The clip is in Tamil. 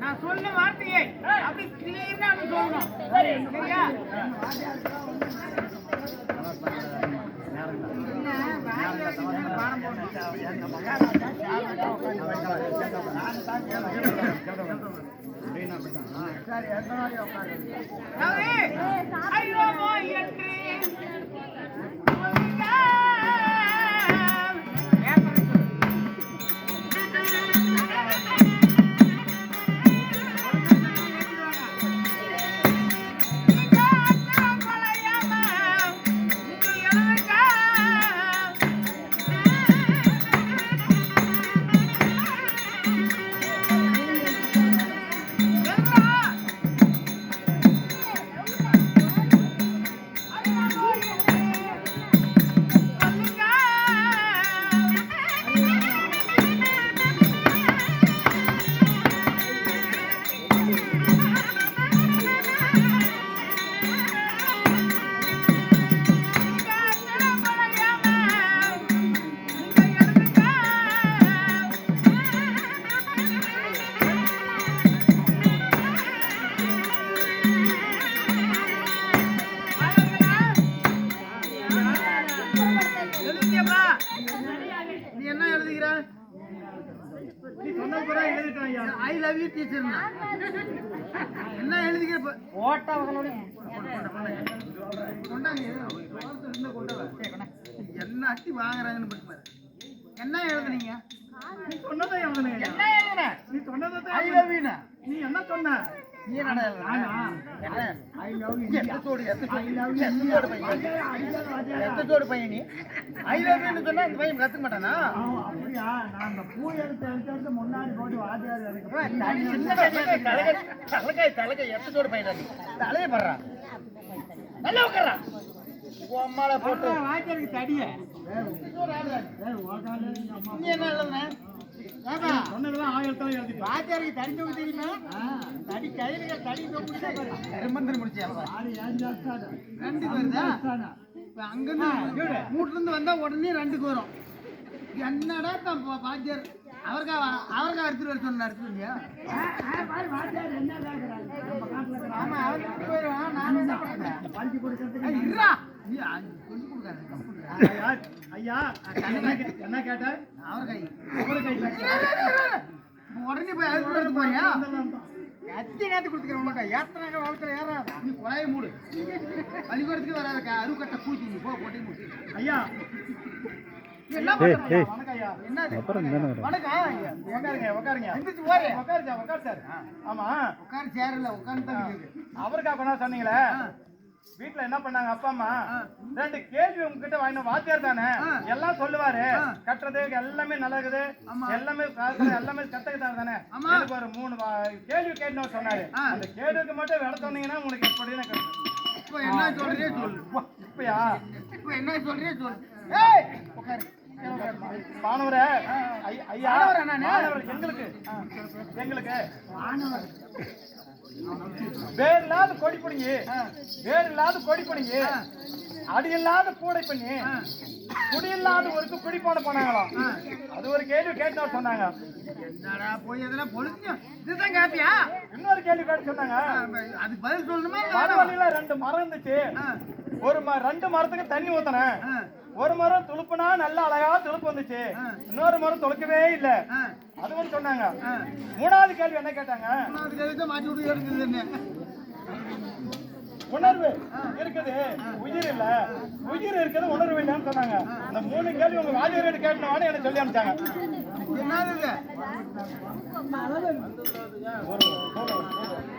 நான் சொன்ன வார்த்தையை அப்படி கிளீனா சொல்லணும். சரியா? நீ என்ன எழுதுகிற? நீ சொன்ன பூரா எழுதிட்டாயா? I love you teacher. என்ன எழுதுகிற? ஓட்டா என்ன அட்டி வாங்குறாங்கன்னு பட்டு என்ன எழுதுனீங்க? நீ சொன்னதை எழுதுனீங்க. என்ன எழுதுன? நீ சொன்னதை ஐ லவ் யூ. நீ என்ன சொன்ன? நீ என்ன எழுதுன? ஐ லவ் யூ. எத்தோடு பையன் நீ ஐ லவ் யூன்னு சொன்னா இந்த பையன் கத்துக்க மாட்டானா? அப்படியா? நான் அந்த பூ எடுத்து முன்னாடி போட்டு வாத்தியார் தலைக்கை எத்தோடு பையன் நீ தலையை படுறா நல்லா உட்கார்றா அம்மால போட்டு வாத்தியாருக்கு தடிய நீ என்ன எழுதுன? சொன்னதெல்லாம் ஆயிரத்தான் எழுதிட்டு வாத்தியாருக்கு தடி தொகுதி தெரியுமா? தடி கையில தடி தொகுதி முடிச்சு ரெண்டு வருதா? அங்கிருந்து வீட்டுல இருந்து வந்தா உடனே ரெண்டுக்கு வரும். என்னடா தான் வாத்தியார் அவருக்கா எடுத்துட்டு வர சொன்ன எடுத்துருந்தியா? ஆமா அவருக்கு போயிடும். நான் என்ன பண்ணுறேன் பஞ்சு கொடுக்கறதுக்கு ஐயா என்ன கேட்ட? அவர் கை உடனே போய் அதுக்கு போறியா? எத்தனை நேரத்துக்கு கொடுத்துக்கிறேன் எத்தனை வளர்க்குற ஏறாது. நீ குழாய மூடு பள்ளிக்கூடத்துக்கு வராதுக்கா அருக்கட்டை பூச்சி நீ போ போட்டே மூடு. ஐயா என்ன பண்றீங்க? வணக்கம் ஐயா. என்ன வணக்கம். உட்காருங்க எந்திரிச்சு போறேன். உட்காரு சார். ஆமா உட்காரு சேரல உட்காந்து தான் அவருக்கா கொண்டா சொன்னீங்களே வீட்டுல என்ன பண்ணாங்க அப்பா அம்மா? ரெண்டு கேள்வி உங்ககிட்ட வாங்கின வாத்தியார் தானே எல்லாம் சொல்லுவாரு. கட்டுறது எல்லாமே நல்லது எல்லாமே எல்லாமே கத்துக்கிட்டாரு தானே. எனக்கு ஒரு 3 கேள்வி கேட்டு சொன்னாரு. அந்த கேள்விக்கு மட்டும் விட சொன்னீங்கன்னா உங்களுக்கு எப்படி இப்ப என்ன சொல்றே சொல்லு. இப்பயா இப்ப என்ன சொல்றே சொல்லு. மாணவரே ஐயா எங்களுக்கு வேறு இல்லாத கொடி பிடிங்கி அடி இல்லாத கூடை பண்ணி குடி இல்லாத ஒரு குடி போனாங்களாம். அது ஒரு கேள்வி கேட்டு சொன்னாங்க. என்னடா போய் எதெல்லாம் பொழுது இதுதான் கேட்டியா? இன்னொரு கேள்வி கேட்டு சொன்னாங்க. அதுக்கு பதில் சொல்லணுமா? வழியில 2 மரம் இருந்துச்சு. ஒரு 2 மரத்துக்கு தண்ணி ஊத்தினேன். ஒரு மரம் துளுப்புனா நல்லா அழகா துளுப்பு வந்துச்சு. இன்னொரு மரம் துளுக்கவே இல்ல. அது வந்து சொன்னாங்க. 3வது கேள்வி என்ன கேட்டாங்க? 3வது கேள்வி மாற்றி விட்டு எடுக்குது. உணர்வு இருக்குது உயிர் இல்ல, உயிர் இருக்குது உணர்வு இல்லைன்னு சொன்னாங்க. இந்த 3 கேள்வி உங்க வாத்தியார் கேட்டவானு எனக்கு சொல்லி அனுப்பிச்சாங்க. என்னது